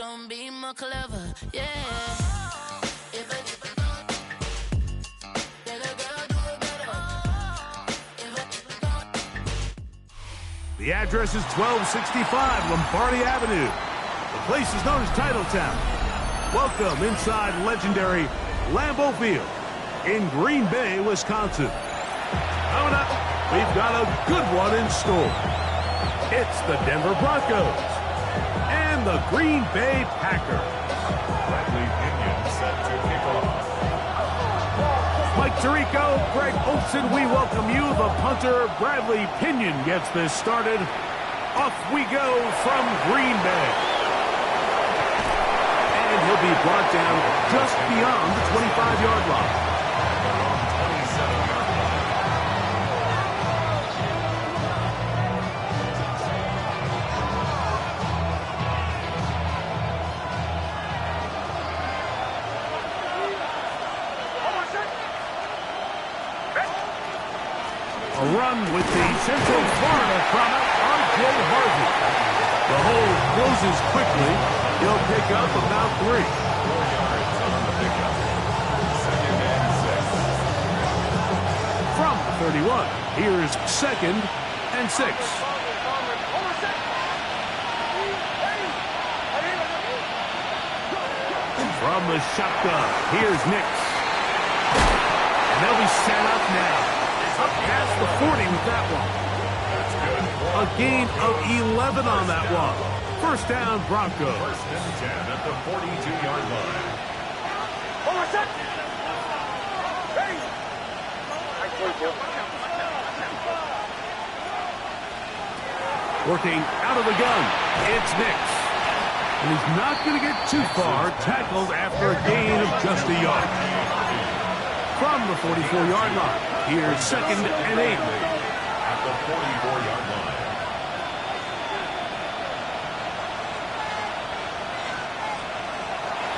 don't be more clever, yeah. The address is 1265 Lombardi Avenue. The place is known as Titletown. Welcome inside legendary Lambeau Field in Green Bay, Wisconsin. Coming up, we've got a good one in store. It's the Denver Broncos and the Green Bay Packers. Bradley Pinion set to kick off. Mike Tirico, Greg Olson, we welcome you. The punter, Bradley Pinion, gets this started. Off we go from Green Bay. And he'll be brought down just beyond the 25-yard line. A run with the Central Florida product, R.J. Harvey. The hole closes quickly. He'll pick up about 3. 4 yards on the pickup. Second and 6. From the 31, here's second and 6. From the shotgun, here's Nix. And they'll be set up now. Up past the 40 with that one. That's good. A gain of 11 on that one. First down, Broncos. First and 10 at the 42-yard line. Working out of the gun, it's Nix. And he's not going to get too far. Tackled after a gain of just a yard. From the 44-yard line, here's second and 8. At the 44-yard line.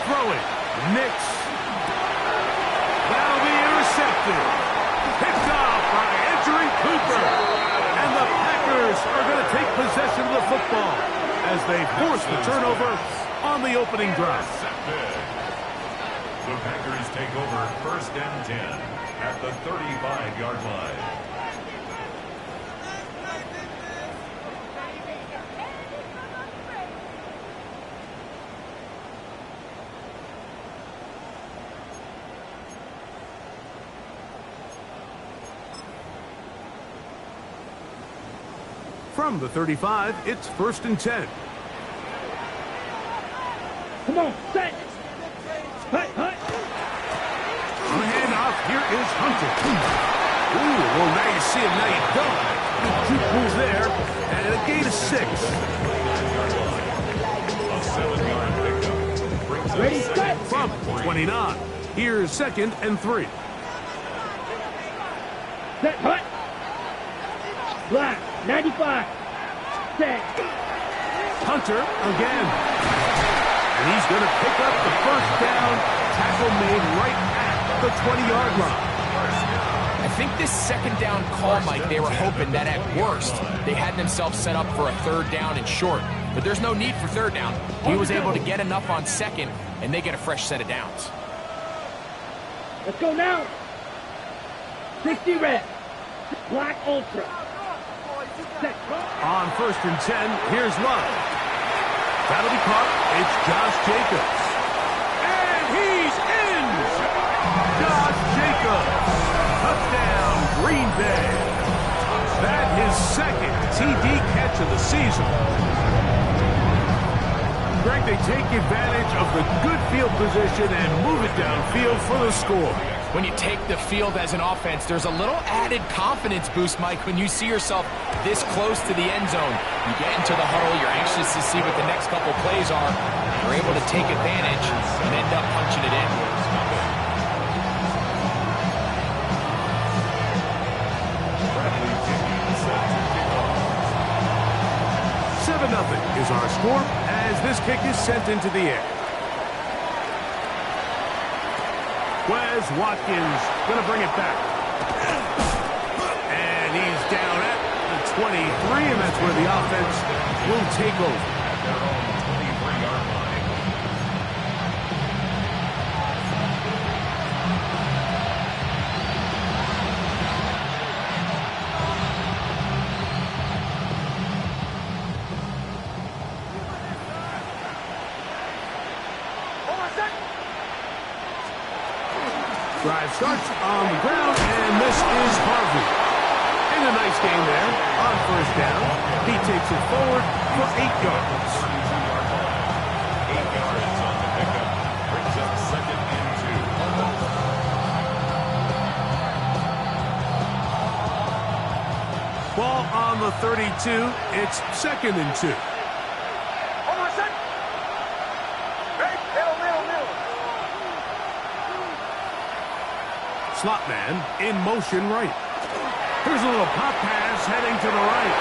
Throwing, Nix. That'll be intercepted. Picked off by Andrew Cooper. And the Packers are going to take possession of the football as they force the turnover on the opening drive. The Packers take over first and 10 at the 35-yard line. From the 35, it's first and 10. Come on, set! Hut, hut! On the handoff, here is Hunter. Ooh, well, now you see him, now you don't. Good juke moves there, and a gain of 6. A 7-yard pickup brings us Ready, set! From 29, here's second and 3. Set, hut! Black, 95. Set. Hunter again. And he's going to pick up the first down. Tackle made right at the 20-yard line. I think this second down call, Mike, they were hoping that at worst they had themselves set up for a third down and short. But there's no need for third down. He was able to get enough on second, and they get a fresh set of downs. Let's go now. 60 red. Black ultra. Set. On first and 10, here's Love. That'll be caught. It's Josh Jacobs. And he's in! Josh Jacobs. Touchdown, Green Bay. That his second TD catch of the season. Greg, they take advantage of the good field position and move it downfield for the score. When you take the field as an offense, there's a little added confidence boost, Mike, when you see yourself this close to the end zone. You get into the huddle, you're anxious to see what the next couple plays are. You're able to take advantage and end up punching it in. 7-0 is our score as this kick is sent into the air. Wes Watkins going to bring it back. And he's down at the 23, and that's where the offense will take over. At their own 23-yard line. Drive starts on the ground, and this is Harvey. In a nice game there on first down. He takes it forward for 8 yards. 8 yards on the pickup. Brings up 2nd and 2. Ball on the 32. It's 2nd and 2. Slot man in motion right. Here's a little pop pass heading to the right.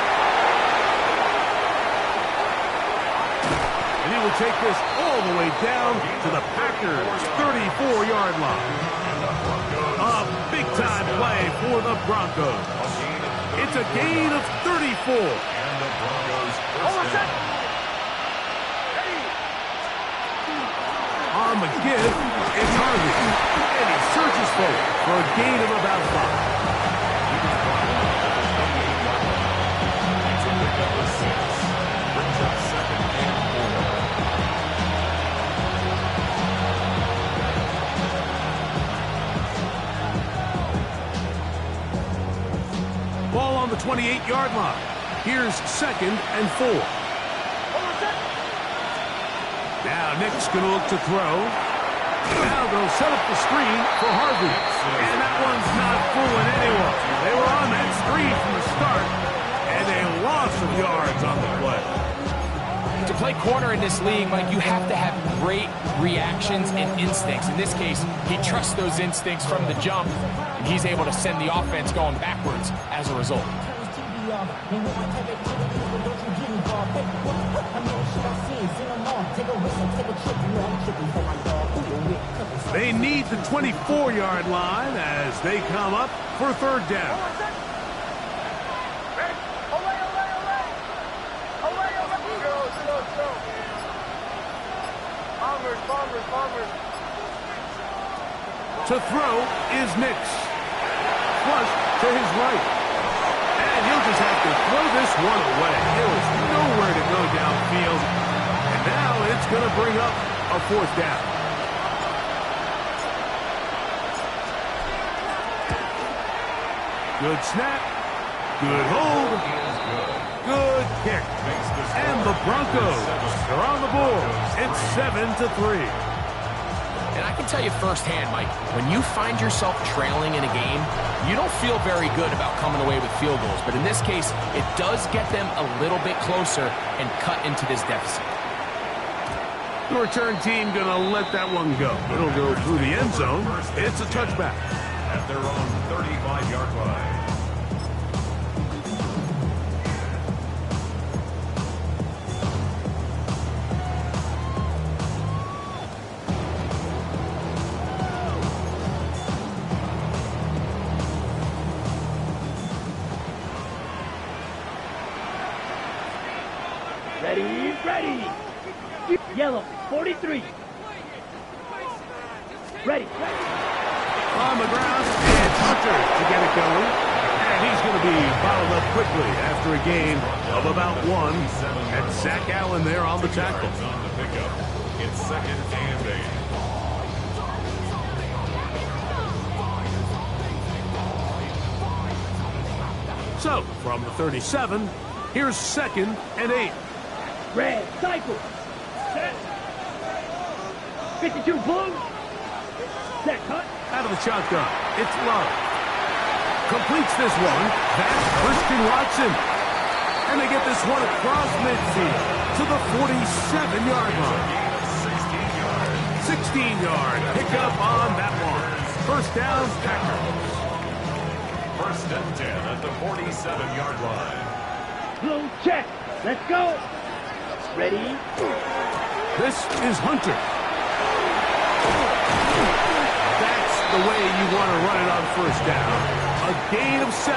And he will take this all the way down to the Packers' 34-yard line. A big-time play for the Broncos. It's a gain of 34. And the Broncos first down. On the give, it's Harvey. And he searches forward for a gain of about 5. Ball on the 28-yard line. Here's 2nd and 4. Now Nick's going to look to throw. Now they'll set up the screen for Harvey. And that one's not fooling anyone. They were on that screen from the start, and a loss of yards on the play. To play corner in this league, Mike, you have to have great reactions and instincts. In this case, he trusts those instincts from the jump, and he's able to send the offense going backwards as a result. They need the 24-yard line as they come up for 3rd down. To throw is Nix. Flush to his right. And he'll just have to throw this one away. There was nowhere to go downfield. And now it's going to bring up a 4th down. Good snap. Good hold. Good kick. And the Broncos are on the board. It's 7-3. And I can tell you firsthand, Mike, when you find yourself trailing in a game, you don't feel very good about coming away with field goals. But in this case, it does get them a little bit closer and cut into this deficit. The return team going to let that one go. It'll go through the end zone. It's a touchback. At their own 35-yard line. Ready. Yellow, 43. Ready. On the ground, it's Hunter to get it going. And he's going to be bottled up quickly after a gain of about 1. And Zach Allen there on the tackle. On the pickup. It's 2nd and 8. So, from the 37, here's 2nd and 8. Red, cycle. Set. 52 blue. Set, cut. Out of the shotgun, it's Love. Completes this one. That's Christian Watson. And they get this one across midfield to the 47-yard line. 16-yard pickup on that one. First down, Packers. 1st and 10 at the 47-yard line. Blue, check. Let's go. Ready. This is Hunter. That's the way you want to run it on first down. A gain of 7.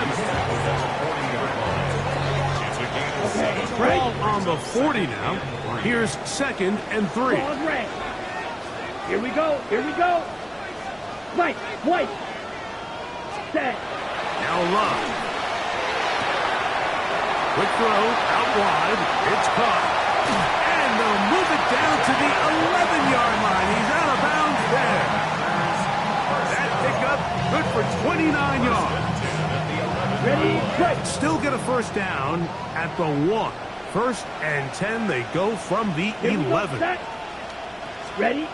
Ball on the 40 now. Here's 2nd and 3. Ball red. Here we go. Right, white. Set. Now Love. Quick throw, out wide. It's caught. And they'll move it down to the 11-yard line. He's out of bounds there. That pickup 9 yards. Ready, strike. Still get a first down at the 1. First and 10, they go from the Here we go, 11. set. Ready,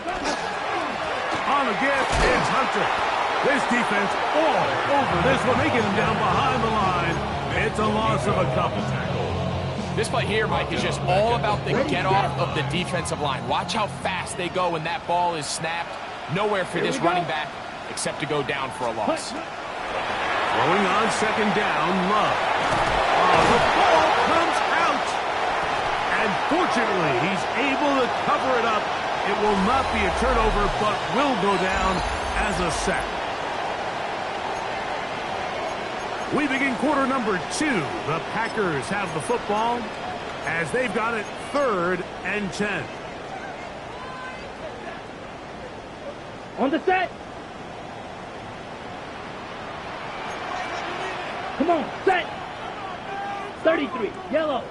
On again, it's Hunter. This defense all over this one. They get him down behind the line. It's a loss of a couple. This play here, Mike, is just all about the get-off of the defensive line. Watch how fast they go when that ball is snapped. Nowhere for this running back except to go down for a loss. Throwing on second down, Love. Oh, the ball comes out. And fortunately, he's able to cover it up. It will not be a turnover, but will go down as a sack. We begin quarter number 2. The Packers have the football as they've got it 3rd and 10. on the set. Come on, set. 33, yellow.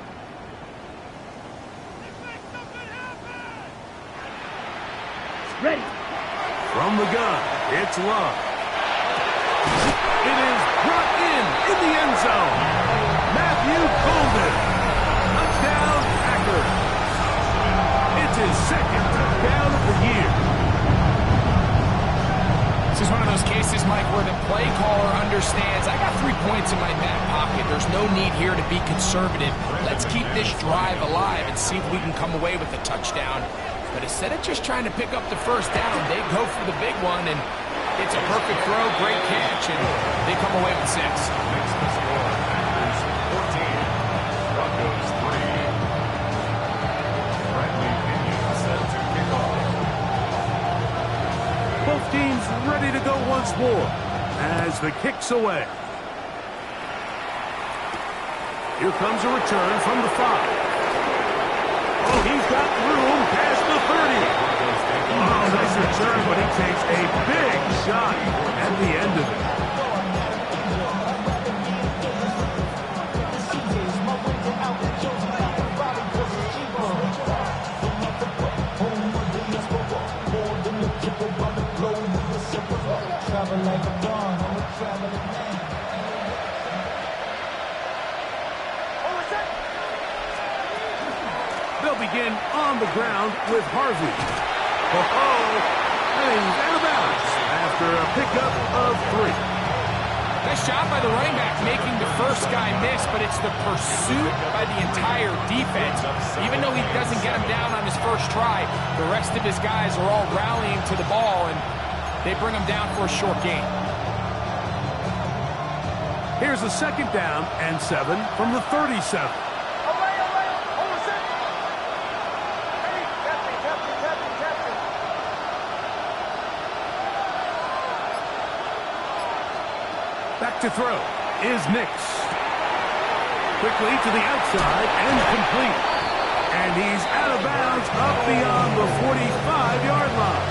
Ready. From the gun, it's Love. It is brought in the end zone. Matthew Golden. Touchdown, Packers. It's his second touchdown of the year. This is one of those cases, Mike, where the play caller understands, I got 3 points in my back pocket. There's no need here to be conservative. Let's keep this drive alive and see if we can come away with a touchdown. But instead of just trying to pick up the first down, they go for the big one, and it's a perfect throw, great catch, and they come away with 6. Makes the score. Packers 14. Broncos 3. Bradley Pinion set to kick off. Both teams ready to go once more as the kick's away. Here comes a return from the 5. Oh, he's got room past the 30. Oh, nice return, but he takes a big shot at the end of it. They'll begin on the ground with Harvey. And he's out of bounds after a pickup of 3. Nice job by the running back making the first guy miss, but it's the pursuit by the entire defense. Even though he doesn't get him down on his first try, the rest of his guys are all rallying to the ball, and they bring him down for a short gain. Here's a second down and 7 from the 37. Back to throw is Nix. Quickly to the outside and complete. And he's out of bounds up beyond the 45-yard line.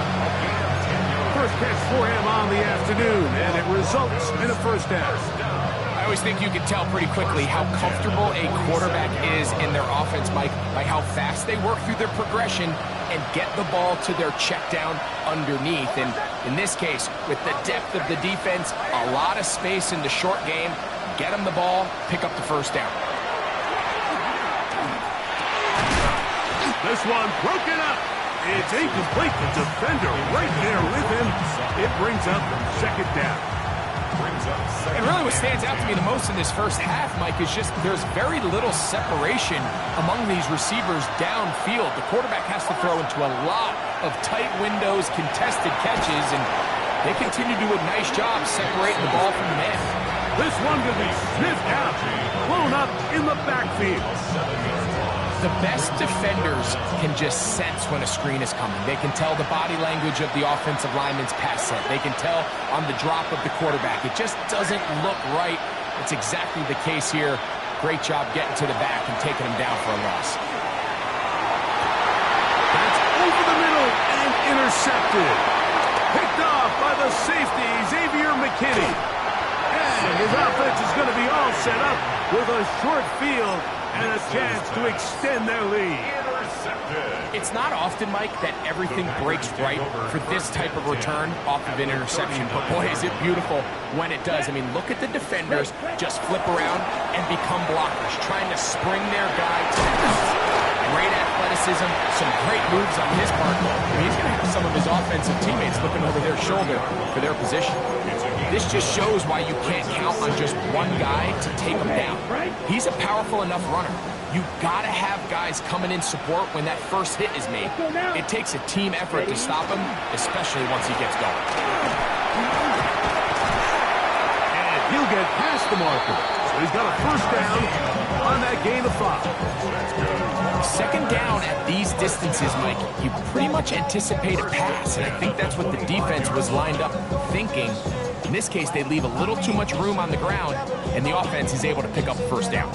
First catch for him on the afternoon, and it results in a first down. I always think you can tell pretty quickly how comfortable a quarterback is in their offense, Mike, by how fast they work through their progression and get the ball to their check down underneath. And in this case, with the depth of the defense, a lot of space in the short game, get them the ball, pick up the first down. This one broken up. It's incomplete. The defender right there with him. It brings up second down. And really what stands out to me the most in this first half, Mike, is just there's very little separation among these receivers downfield. The quarterback has to throw into a lot of tight windows, contested catches, and they continue to do a nice job separating the ball from the man. This one could be sniffed out, blown up in the backfield. The best defenders can just sense when a screen is coming. They can tell the body language of the offensive lineman's pass set. They can tell on the drop of the quarterback. It just doesn't look right. It's exactly the case here. Great job getting to the back and taking him down for a loss. That's over the middle and intercepted. Picked off by the safety, Xavier McKinney. And his offense is going to be all set up with a short field and a chance to extend their lead. Intercepted. It's not often, Mike, that everything breaks right for this type of return off of an interception. But boy, is it beautiful when it does. I mean, look at the defenders just flip around and become blockers, trying to spring their guy to the house. Great athleticism, some great moves on his part. He's going to have some of his offensive teammates looking over their shoulder for their position. This just shows why you can't count on just one guy to take him down. He's a powerful enough runner. You've got to have guys coming in support when that first hit is made. It takes a team effort to stop him, especially once he gets going. And he'll get past the marker. So he's got a first down on that gain of 5. Second down at these distances, Mike, you pretty much anticipate a pass, and I think that's what the defense was lined up thinking. In this case, they leave a little too much room on the ground, and the offense is able to pick up a first down.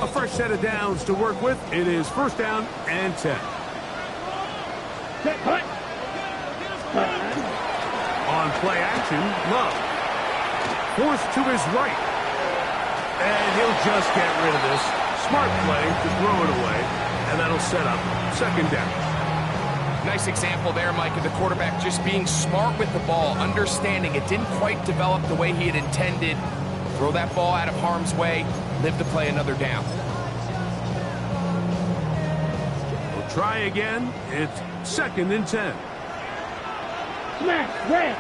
A fresh set of downs to work with. It is first down and 10. On play action, Love. Forced to his right. And he'll just get rid of this. Smart play to throw it away. And that'll set up second down. Nice example there, Mike, of the quarterback just being smart with the ball, understanding it didn't quite develop the way he had intended. Throw that ball out of harm's way, live to play another down. We'll try again. It's second and 10. Smash, red,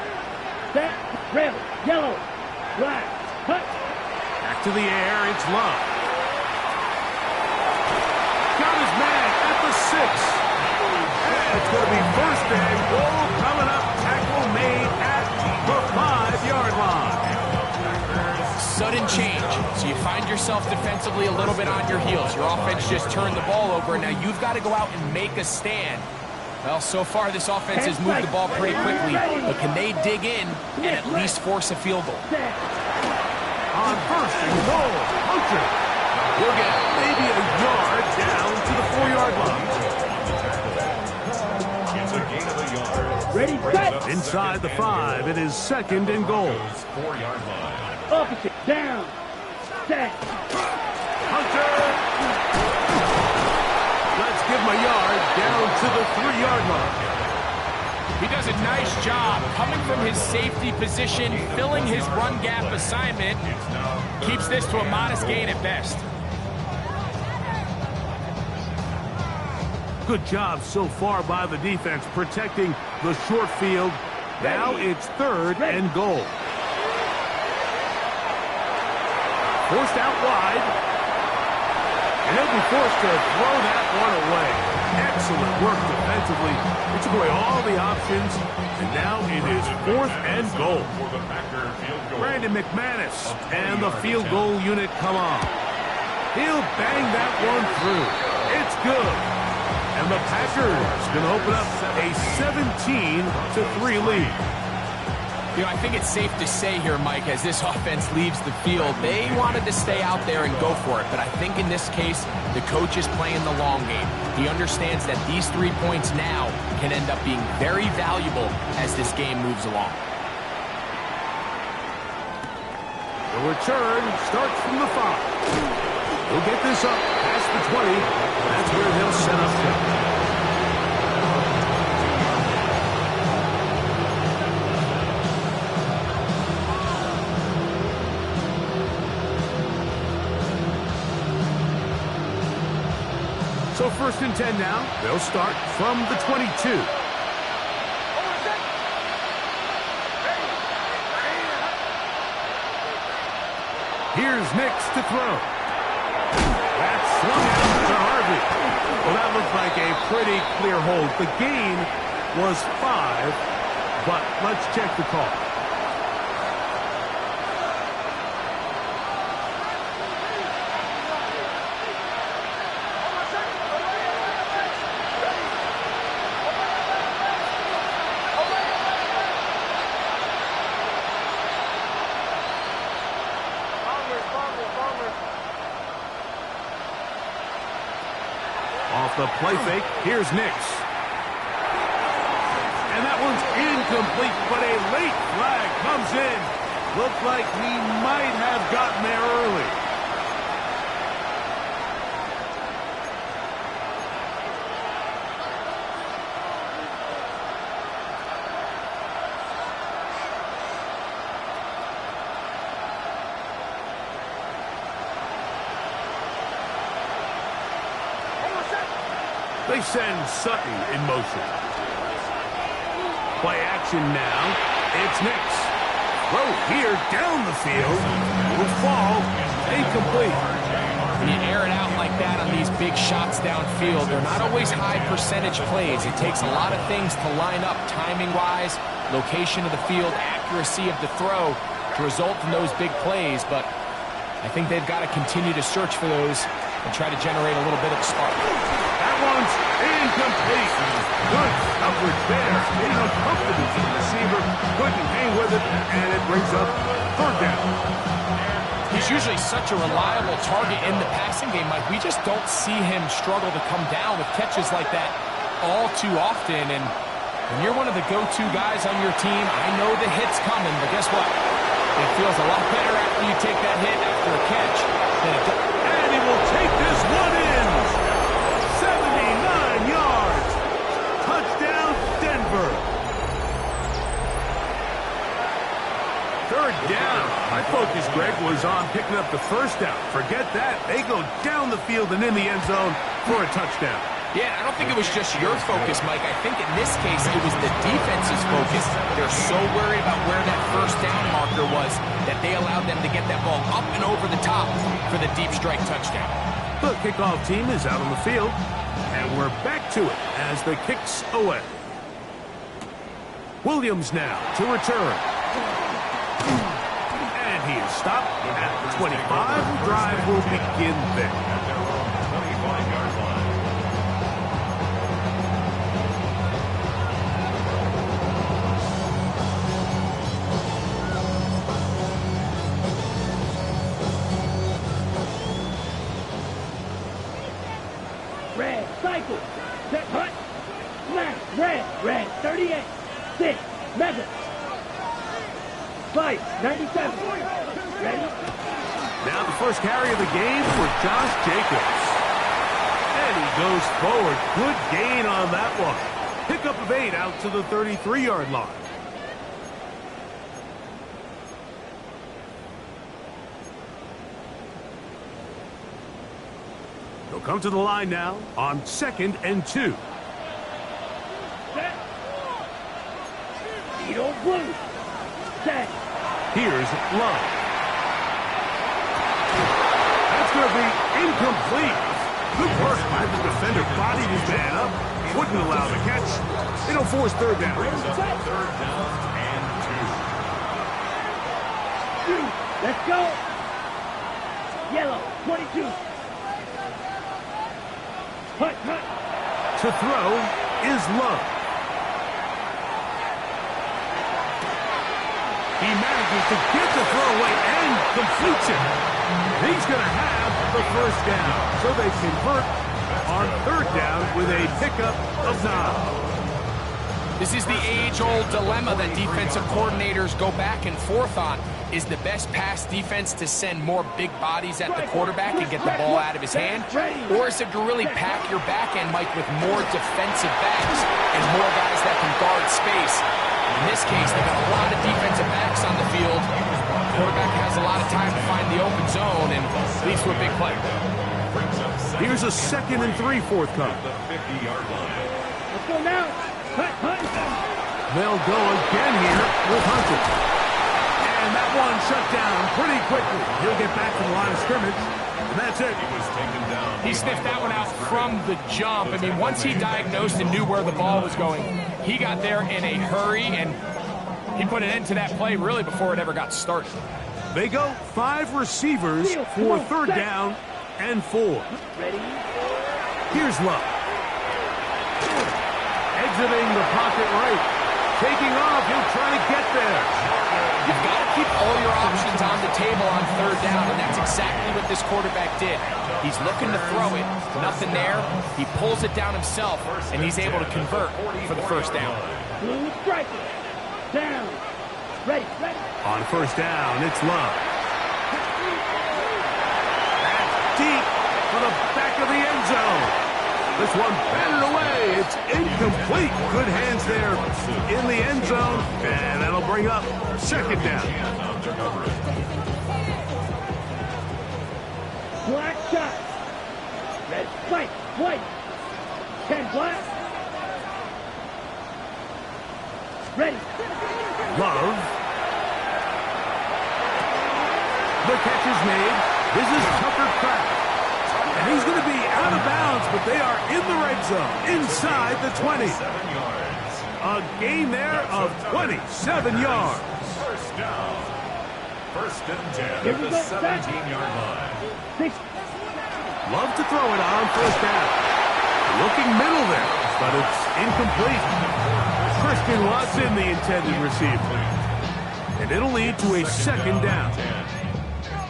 set, red, yellow, black, cut. Back to the air, it's Love. Got his man at the 6. And it's going to be first and goal coming up. Tackle made at the 5-yard line. Sudden change, so you find yourself defensively a little bit on your heels. Your offense just turned the ball over, and now you've got to go out and make a stand. Well, so far this offense has moved the ball pretty quickly, but can they dig in and at least force a field goal? On first and goal, Hunter will get maybe a yard down to the 4-yard line. It's a gain of a yard. Ready, set. Inside the 5, it is second and goal. 4-yard line. Opposite, down, set. Hunter! Let's give him a yard down to the 3-yard line. He does a nice job coming from his safety position, filling his run gap assignment. Keeps this to a modest gain at best. Good job so far by the defense protecting the short field. Now it's third and goal. Forced out wide. And he'll be forced to throw that one away. Excellent work defensively. It took away all the options. And now it is fourth and goal. Brandon McManus and the field goal unit come on. He'll bang that one through. It's good. And the Packers going to open up a 17-3 lead. You know, I think it's safe to say here, Mike, as this offense leaves the field, they wanted to stay out there and go for it. But I think in this case, the coach is playing the long game. He understands that these 3 points now can end up being very valuable as this game moves along. The return starts from the 5. He'll get this up past the 20. That's where they'll set up shop. So first and 10 now. They'll start from the 22. Here's Nix to throw. That's swung out to Harvey. Well, that looked like a pretty clear hold. The gain was 5, but let's check the call. Off the play fake, here's Nix. And that one's incomplete, but a late flag comes in. Looks like he might have gotten there early. They send Sutton in motion. Play action now. It's Nix. Throw here down the field. Will fall. Incomplete. When you air it out like that on these big shots downfield, they're not always high percentage plays. It takes a lot of things to line up timing-wise, location of the field, accuracy of the throw to result in those big plays. But I think they've got to continue to search for those and try to generate a little bit of a spark. That one's incomplete. Good coverage there. Enough confidence in the receiver. Couldn't hang with it, and it brings up third down. He's usually such a reliable target in the passing game, Mike. We just don't see him struggle to come down with catches like that all too often. And when you're one of the go-to guys on your team, I know the hit's coming, but guess what? It feels a lot better after you take that hit after a catch than it does. And he will take this one in. 79 yards. Touchdown, Denver. Third down. My focus, Greg, was on picking up the first down. Forget that. They go down the field and in the end zone for a touchdown. Yeah, I don't think it was just your focus, Mike. I think in this case, it was the defense's focus. They're so worried about where that first down marker was that they allowed them to get that ball up and over the top for the deep strike touchdown. The kickoff team is out on the field, and we're back to it as the kick's away. Williams now to return. And he is stopped at the 25. The drive will begin there. At their own 25-yard line. Red, cycle. Set, hut. Smash, red, 38. 6, Madden. 5, 97. Ready? Now the first carry of the game for Josh Jacobs. And he goes forward. Good gain on that one. Pickup of 8 out to the 33-yard line. He'll come to the line now on 2nd and 2. Set. Beetle blue. Set. Here's Love. That's going to be incomplete. Good work by the defender. Bodied his man up. Wouldn't allow the catch. It'll force third down. Third down and 2. Let's go. Yellow, 22. Hut. To throw is Love. He manages to get the throw away and completes it. He's going to have the first down. So they convert on third down with a pickup of 9. This is the age-old dilemma that defensive coordinators go back and forth on. Is the best pass defense to send more big bodies at the quarterback and get the ball out of his hand? Or is it to really pack your back end, Mike, with more defensive backs and more guys that can guard space? In this case, they've got a lot of defensive backs on the field. The quarterback has a lot of time to find the open zone and leads to a big play. Here's a 2nd and 3 forthcoming. The 50-yard line. Let's go now. Hut. They'll go again here with Hunter. And that one shut down pretty quickly. He'll get back to the line of scrimmage. And that's it. He was taken down. He sniffed that one out from the jump. I mean, once he diagnosed and knew where the ball was going, he got there in a hurry, and he put an end to that play really before it ever got started. They go 5 receivers for third down and 4. Ready? Here's Love. Exiting the pocket right. Taking off, he'll try to get there. You've got to keep all your options on the table on third down, and that's exactly what this quarterback did. He's looking to throw it. Nothing there. He pulls it down himself, and he's able to convert for the first down. Blue striker. Down. Ready. On first down, it's Love. That's deep for the back of the end zone. This one batted away. It's incomplete. Good hands there in the end zone. And that'll bring up second down. Black shot. Red spike. White. 10 black. Ready. Love. The catch is made. This is Tucker Kraft. And he's going to be out of bounds, but they are in the red zone, inside the 20. 7 yards. A gain there of 27 yards. First down. First and 10 Here at we the go, 17-yard line. 6. Love to throw it on first down. Looking middle there, but it's incomplete. Christian Watson, the intended receiver. And it'll lead to a second down.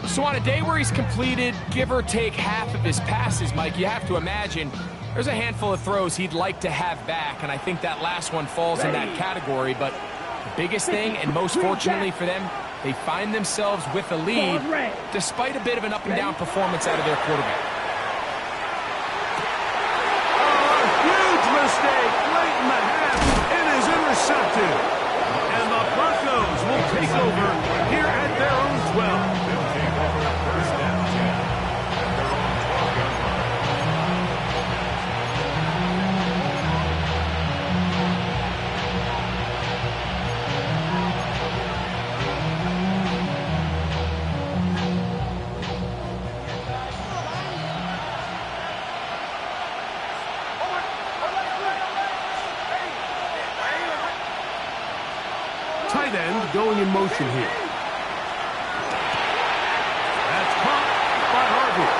So on a day where he's completed, give or take half of his passes, Mike, you have to imagine there's a handful of throws he'd like to have back, and I think that last one falls in that category. But the biggest thing, and most fortunately for them, they find themselves with a lead despite a bit of an up-and-down performance out of their quarterback. Huge mistake late in the half. It is intercepted. And the Broncos will take over here at their own 12. First and 10 at their own 12-yard line. Tight end going in motion here. That's caught by Harvey.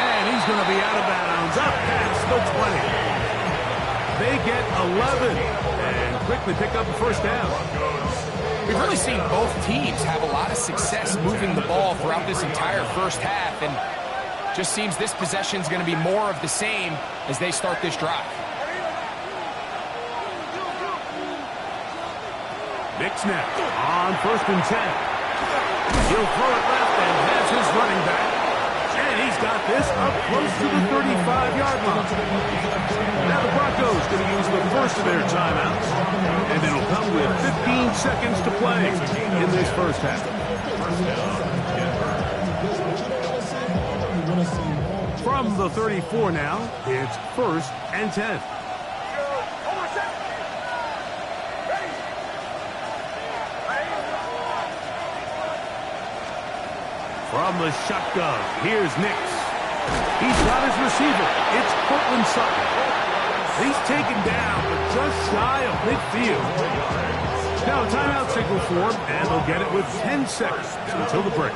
And he's going to be out of bounds up past the 20. They get 11 and quickly pick up a first down. We've really seen both teams have a lot of success moving the ball throughout this entire first half, and just seems this possession is going to be more of the same as they start this drive. Nick snap on first and 10. He'll throw it left and has his running back. And he's got this up close to the 35-yard line. Now the Broncos going to use the first of their timeouts. And it'll come with 15 seconds to play in this first half. From the 34 now, it's first and 10. From the shotgun, here's Nix. He's got his receiver. It's Cortland Sutton. He's taken down, but just shy of midfield. Now a timeout signal for him, and they'll get it with 10 seconds until the break.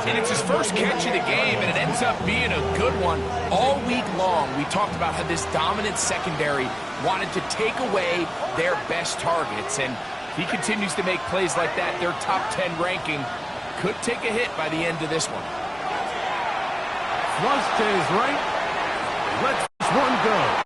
And it's his first catch of the game, and it ends up being a good one. All week long, we talked about how this dominant secondary wanted to take away their best targets. And if he continues to make plays like that, their top 10 ranking could take a hit by the end of this one. Flush to his right. Let's one go.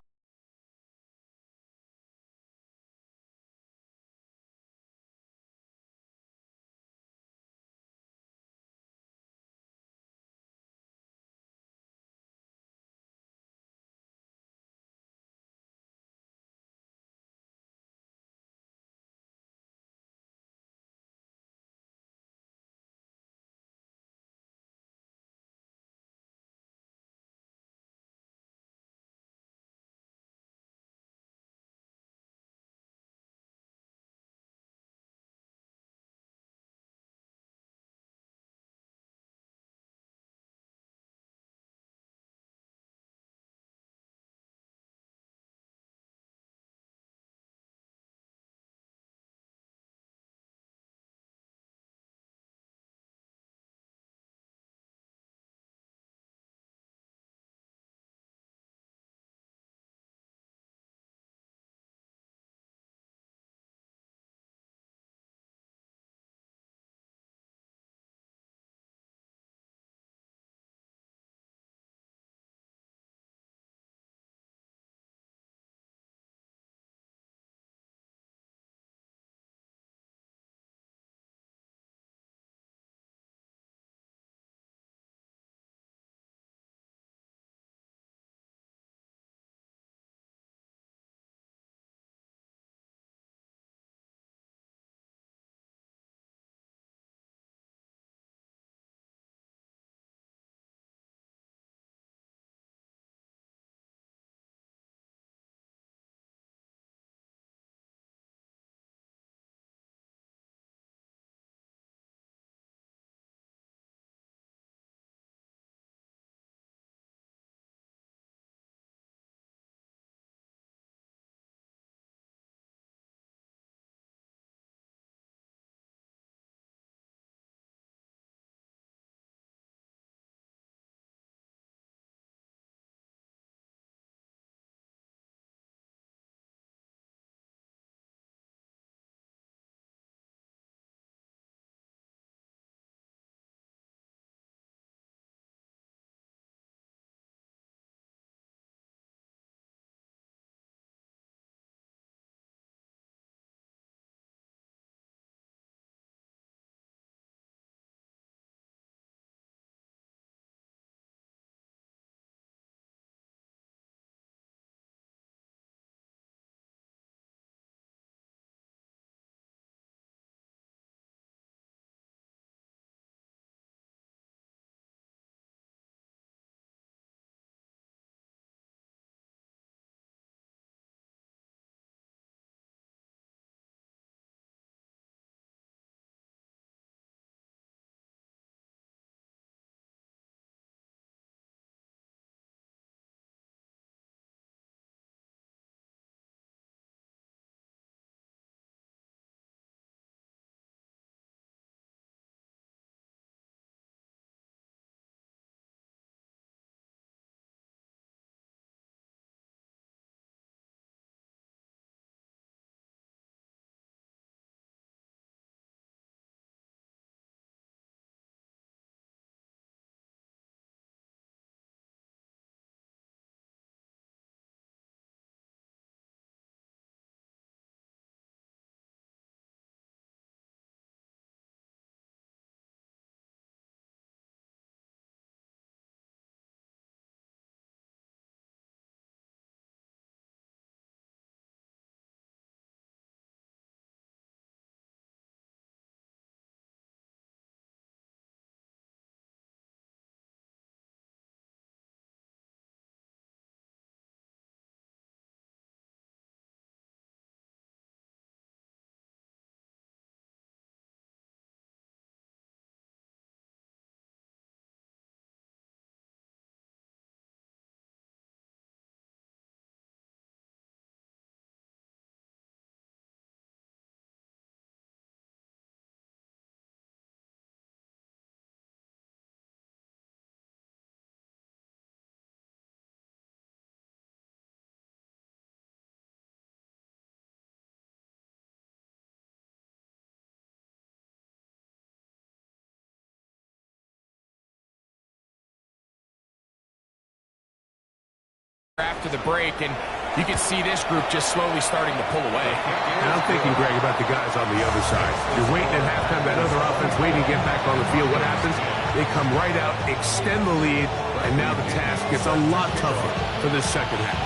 after the break, and you can see this group just slowly starting to pull away. And I'm thinking, Greg, about the guys on the other side. You're waiting at halftime, that other offense waiting to get back on the field. What happens? They come right out, extend the lead, and now the task gets a lot tougher for this second half.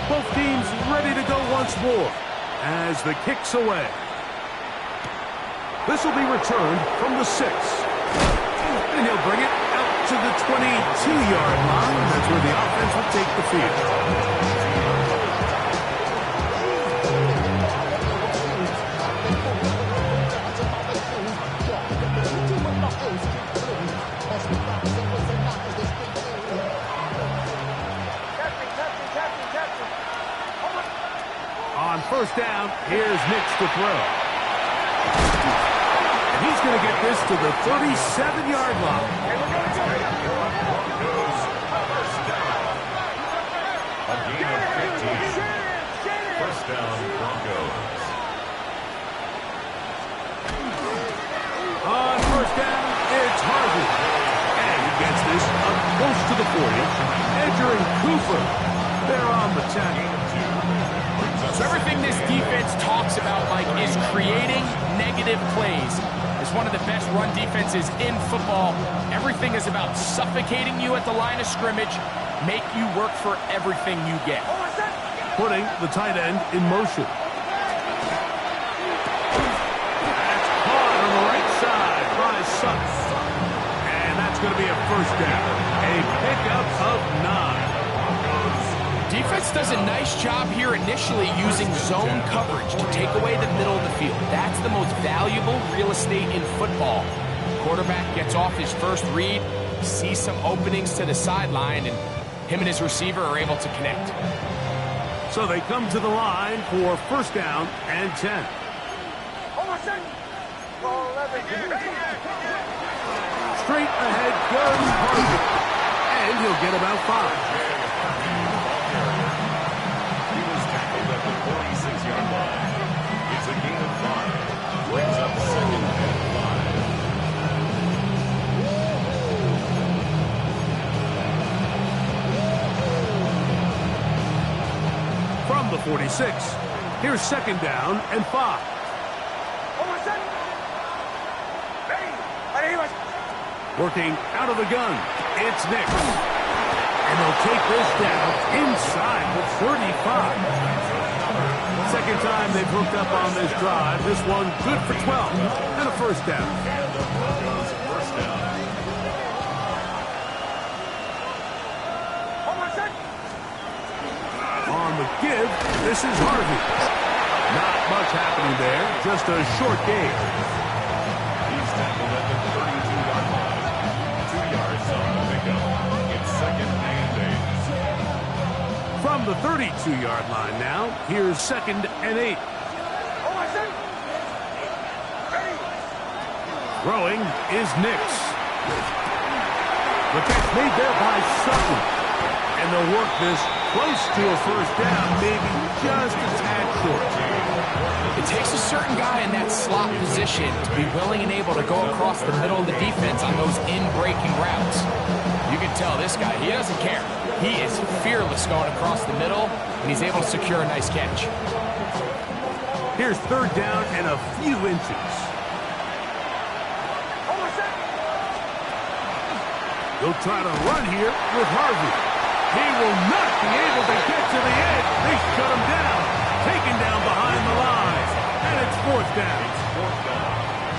Both teams ready to go once more as the kick's away. This will be returned from the 6. And he'll bring it out to the 22-yard line. That's where the offense will take the field. On first down, here's Nix to throw. And he's going to get this to the 37-yard line. A gain of 15. First down, Broncos. On first down, it's Harvey. And he gets this up close to the 40. Edger and Cooper, they're on the tackle. So everything this defense talks about, Mike, is creating negative plays. It's one of the best run defenses in football. Everything is about suffocating you at the line of scrimmage, make you work for everything you get. Putting the tight end in motion. That's caught on the right side by Sutton. And that's going to be a first down. A pickup of 9. Defense does a nice job here initially using zone coverage to take away the middle of the field. That's the most valuable real estate in football. Quarterback gets off his first read, sees some openings to the sideline, and him and his receiver are able to connect. So they come to the line for first down and 10. Straight ahead goes Harvey. And he'll get about 5. At the 46-yard line. It's a gain of 5. Brings up second and 5. From the 46, here's second down and 5. Working out of the gun, it's Nix. And they'll take this down inside the 35. Second time they've hooked up on this drive. This one good for 12 and a first down. And the Broncos first down. On the give, this is Harvey. Not much happening there, just a short gain. He's tackled at the 32-yard line. 2 yards on the pickup. It's second and 8. From the 32-yard line now, here's second and 8. Throwing is Nix. The catch made there by Sutton. And they'll work this close to a first down, maybe just a tad short. It takes a certain guy in that slot position to be willing and able to go across the middle of the defense on those in-breaking routes. You can tell this guy, he doesn't care. He is fearless going across the middle, and he's able to secure a nice catch. Here's third down and a few inches. They'll try to run here with Harvey. He will not be able to get to the edge. They shut him down. Taken down behind the line. And it's fourth down.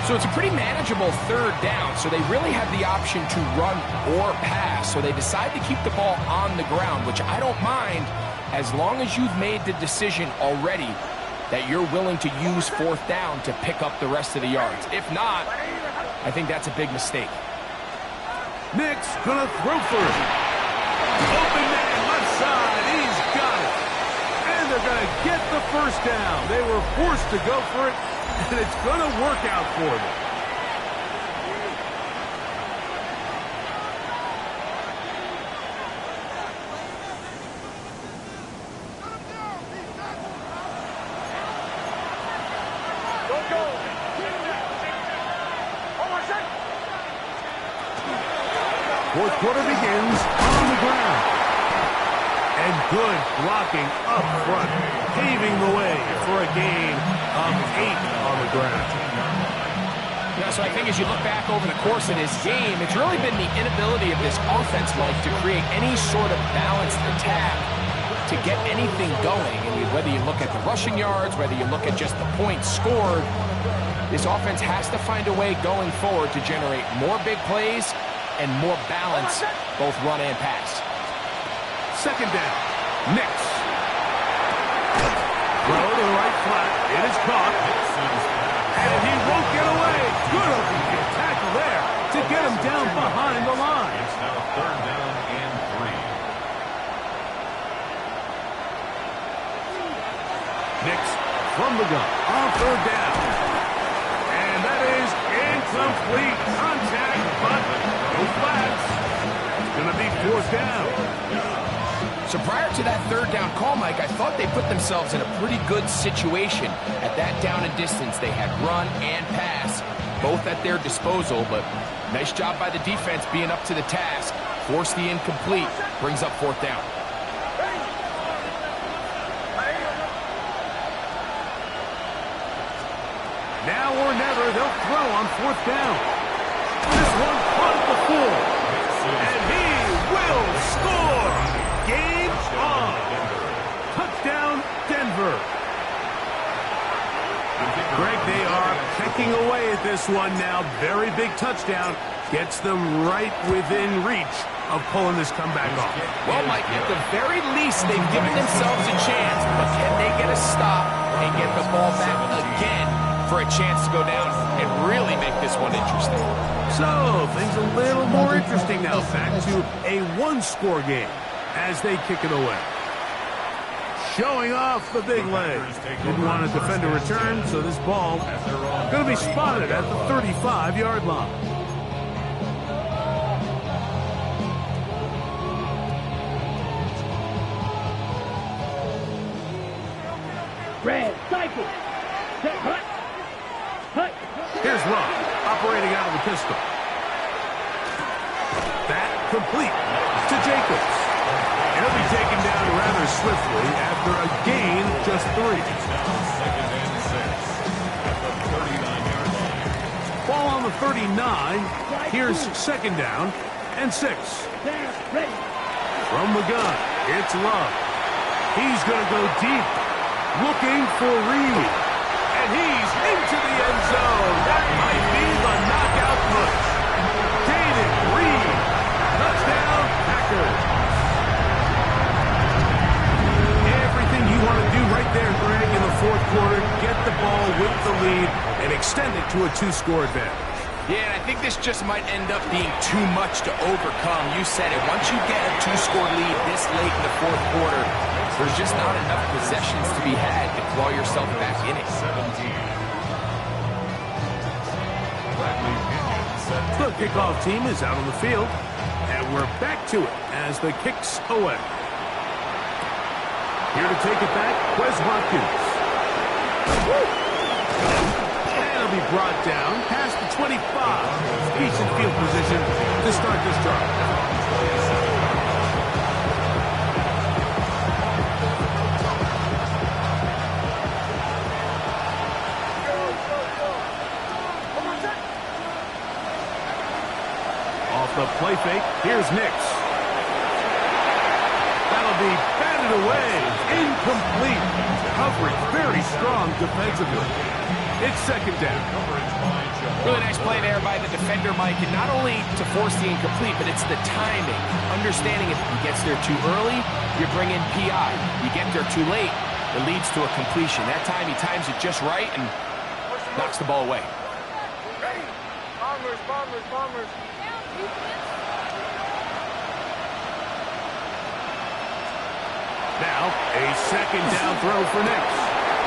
So it's a pretty manageable third down, so they really have the option to run or pass. So they decide to keep the ball on the ground, which I don't mind as long as you've made the decision already that you're willing to use fourth down to pick up the rest of the yards. If not, I think that's a big mistake. Nix gonna throw for it. Open man, left side, he's got it. And they're gonna get the first down. They were forced to go for it, and it's gonna work out for them. Fourth quarter begins on the ground. And And good blocking up front, paving the way for a gain of 8 on the ground. Yeah, so I think as you look back over the course of this game, it's really been the inability of this offense, Mike, to create any sort of balanced attack to get anything going. I mean, whether you look at the rushing yards, whether you look at just the points scored, this offense has to find a way going forward to generate more big plays and more balance, both run and pass. Second down. Nix. Throw to the right flat. It is caught. And he won't get away. Good open tackle there to get him down behind the line. It's now 3rd down and 3. Nix from the gun on 3rd down. And that is incomplete. Contact, but no flats. It's going to be 4th down. So prior to that 3rd down call, Mike, I thought they put themselves in a pretty good situation. At that down and distance, they had run and pass, both at their disposal, but nice job by the defense being up to the task. Force the incomplete, brings up 4th down. Now or never, they'll throw on 4th down. This one caught at the 4. And he will score. Game on. Touchdown, Denver. Greg, they are pecking away at this one now. Very big touchdown. Gets them right within reach of pulling this comeback off. Well, Mike, at the very least, they've given themselves a chance, but can they get a stop and get the ball back again for a chance to go down and really make this one interesting? So, things a little more interesting now. Back to a one-score game as they kick it away. Showing off the big leg. Didn't want to defend a return, so this ball going to be spotted at the 35-yard line. Red, cycle. Hut. Hut. Here's Rock, operating out of the pistol. That complete to Jacobs. He'll be taken down rather swiftly after a gain just 3. It's now 2nd and 6 at the 39-yard line. Ball on the 39. Here's 2nd down and 6. Down, ready. From the gun, it's Love. He's going to go deep, looking for Reed. And he's into the end zone. That might be the knockout punch. David Reed. Touchdown, Packers. Everything you want to do right there, Greg, in the 4th quarter. Get the ball with the lead and extend it to a 2-score advantage. Yeah, and I think this just might end up being too much to overcome. You said it. Once you get a 2-score lead this late in the 4th quarter, there's just not enough possessions to be had to claw yourself back in it. 17. The kickoff team is out on the field, and we're back to it as the kick's away. Here to take it back, Wes Watkins. And it'll be brought down past the 25. Decent field position to start this drive. Off the play fake, here's Nix. That'll be batted away. Incomplete. Coverage very strong defensively. It's 2nd down. Really nice play there by the defender, Mike, and not only to force the incomplete, but it's the timing. Understanding if he gets there too early, you bring in PI. You get there too late, it leads to a completion. That time he times it just right and knocks the ball away. Bombers. Now, a 2nd down throw for Nix.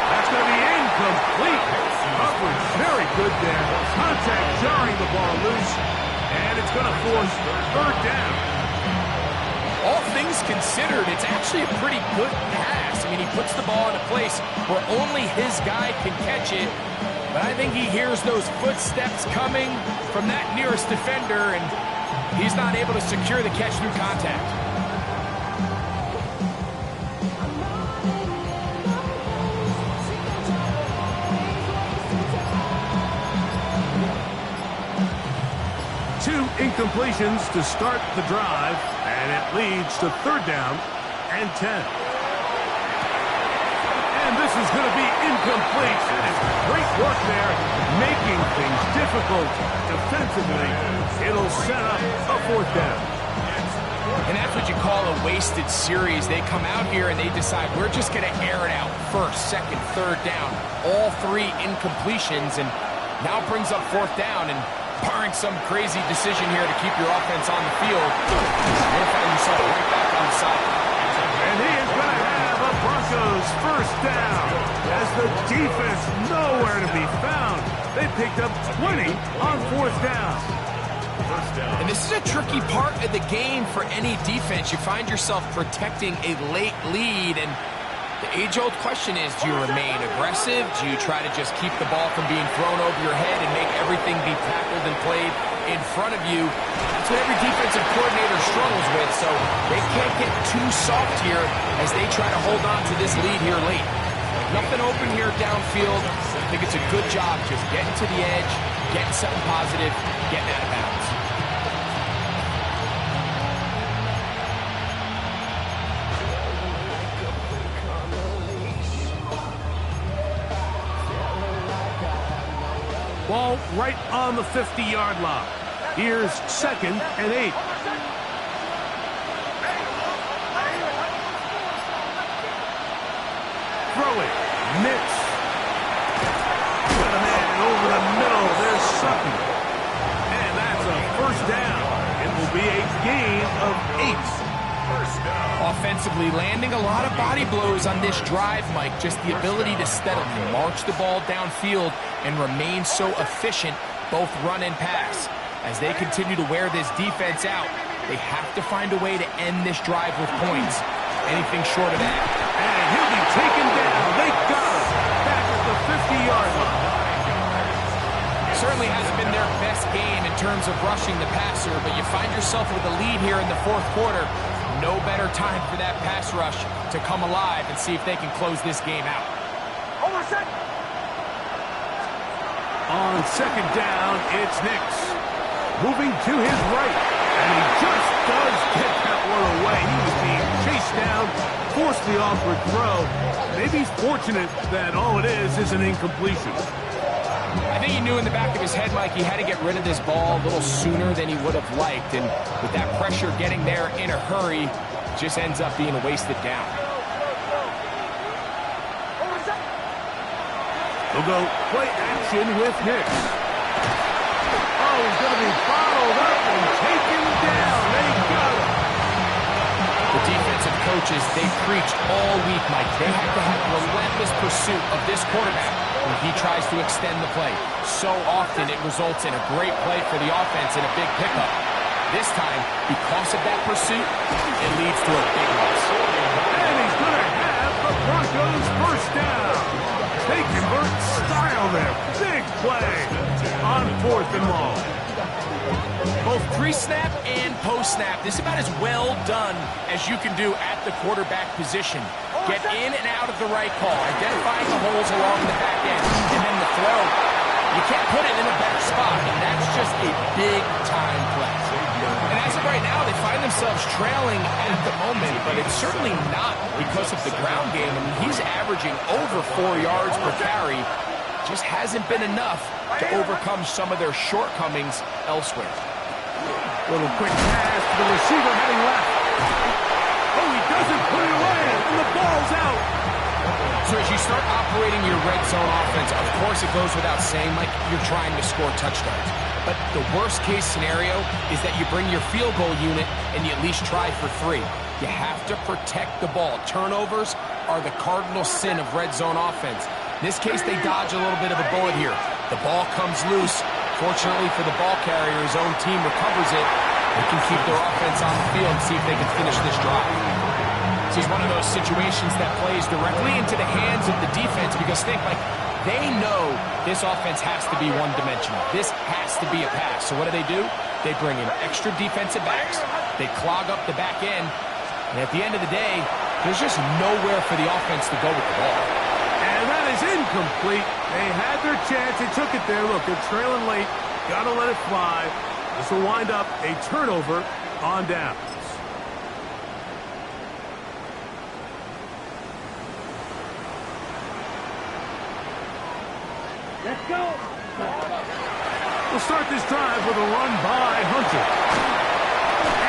That's going to be incomplete. Coverage very good there. Contact jarring the ball loose. And it's going to force 3rd down. All things considered, it's actually a pretty good pass. I mean, he puts the ball in a place where only his guy can catch it. But I think he hears those footsteps coming from that nearest defender, and he's not able to secure the catch through contact. incompletions to start the drive, and it leads to 3rd down and 10. And this is going to be incomplete. And it's great work there, making things difficult defensively. It'll set up a 4th down. And that's what you call a wasted series. They come out here and they decide we're just going to air it out. 1st, 2nd, 3rd down. All 3 incompletions, and now brings up 4th down. And barring some crazy decision here to keep your offense on the field, you'll find yourself right back on the sideline. And he is going to have a Broncos 1st down as the defense nowhere to be found. They picked up 20 on 4th down. And this is a tricky part of the game for any defense. You find yourself protecting a late lead, and the age-old question is, do you remain aggressive? Do you try to just keep the ball from being thrown over your head and make everything be tackled and played in front of you? That's what every defensive coordinator struggles with, so they can't get too soft here as they try to hold on to this lead here late. Nothing open here downfield. I think it's a good job just getting to the edge, getting something positive, getting out of bounds. Ball right on the 50-yard line. Here's 2nd and 8. Throw it. Nix. Got a man over the middle. There's Sutton. And that's a 1st down. It will be a gain of 8. 1st down. Offensively, landing a lot of body blows on this drive, Mike. Just the ability to steadily march the ball downfield and remain so efficient, both run and pass. As they continue to wear this defense out, they have to find a way to end this drive with points. Anything short of that. And he'll be taken down. They got him back at the 50-yard line. Certainly hasn't been their best game in terms of rushing the passer, but you find yourself with a lead here in the 4th quarter. No better time for that pass rush to come alive and see if they can close this game out. On 2nd down, it's Nix. Moving to his right. And he just does get that one away. He was being chased down, forced the awkward throw. Maybe he's fortunate that all it is an incompletion. I think he knew in the back of his head, Mike, he had to get rid of this ball a little sooner than he would have liked. And with that pressure getting there in a hurry, it just ends up being a wasted down. We'll go play action with Nix. Oh, he's going to be followed up and taken down. They got him. The defensive coaches, they preached all week, Mike. They have to have relentless pursuit of this quarterback when he tries to extend the play. So often it results in a great play for the offense and a big pickup. This time, because of that pursuit, it leads to a big loss. And he's going to have the Broncos 1st down. They convert style there. Big play on 4th and long. Both pre-snap and post-snap, this is about as well done as you can do at the quarterback position. Get in and out of the right call, identifying the holes along the back end, and then the throw. You can't put it in a better spot, and that's just a big-time play. And as of right now, they find themselves trailing at the moment, but it's certainly not because of the ground game. I mean, he's averaging over 4 yards per carry. Just hasn't been enough to overcome some of their shortcomings elsewhere. Little quick pass to the receiver heading left. Oh, he doesn't put it away, and the ball's out. So as you start operating your red zone offense, of course it goes without saying, Mike, you're trying to score touchdowns. But the worst case scenario is that you bring your field goal unit and you at least try for 3. You have to protect the ball. Turnovers are the cardinal sin of red zone offense. In this case, they dodge a little bit of a bullet here. The ball comes loose. Fortunately for the ball carrier, his own team recovers it. They can keep their offense on the field and see if they can finish this drive. This is one of those situations that plays directly into the hands of the defense because think, like, they know this offense has to be one-dimensional. This has to be a pass. So what do? They bring in extra defensive backs. They clog up the back end. And at the end of the day, there's just nowhere for the offense to go with the ball. And that is incomplete. They had their chance. They took it there. Look, they're trailing late. Got to let it fly. This will wind up a turnover on downs. Let's go. We'll start this drive with a run by Hunter.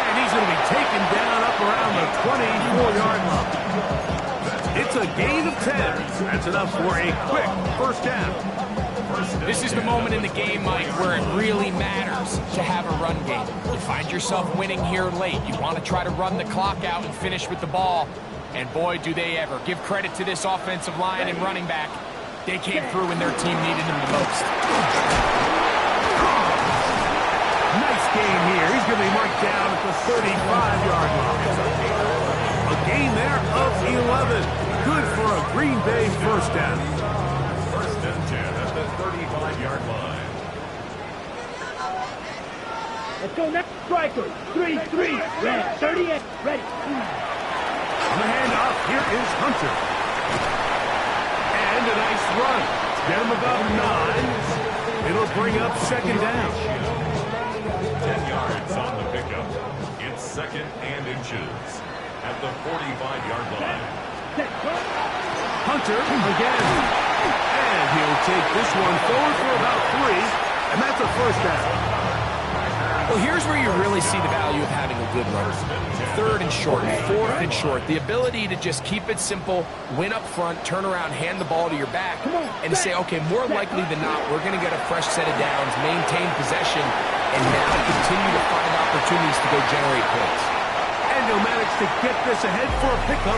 And he's going to be taken down up around the 24-yard line. It's a gain of 10. That's enough for a quick first down. This is the moment in the game, Mike, where it really matters to have a run game. You find yourself winning here late. You want to try to run the clock out and finish with the ball. And boy, do they ever. Give credit to this offensive line and running back. They came through when their team needed them the most. Nice game here. He's going to be marked down at the 35-yard line. A gain there of 11. Good for a Green Bay first down. First and 10 at the 35-yard line. Let's go next. Striker. 3-3. Ready. 38. Ready. On the handoff, here is Hunter. And a nice run. Get him about 9. It'll bring up second down. 10 yards on the pickup. It's second and inches at the 45-yard line. Hunter again. And he'll take this one forward for about 3. And that's a first down. Well, here's where you really see the value of having a good run. Third and short, fourth and short. The ability to just keep it simple, win up front, turn around, hand the ball to your back, and say, okay, more likely than not, we're going to get a fresh set of downs, maintain possession, and now continue to find opportunities to go generate points. And he'll manage to get this ahead for a pickup.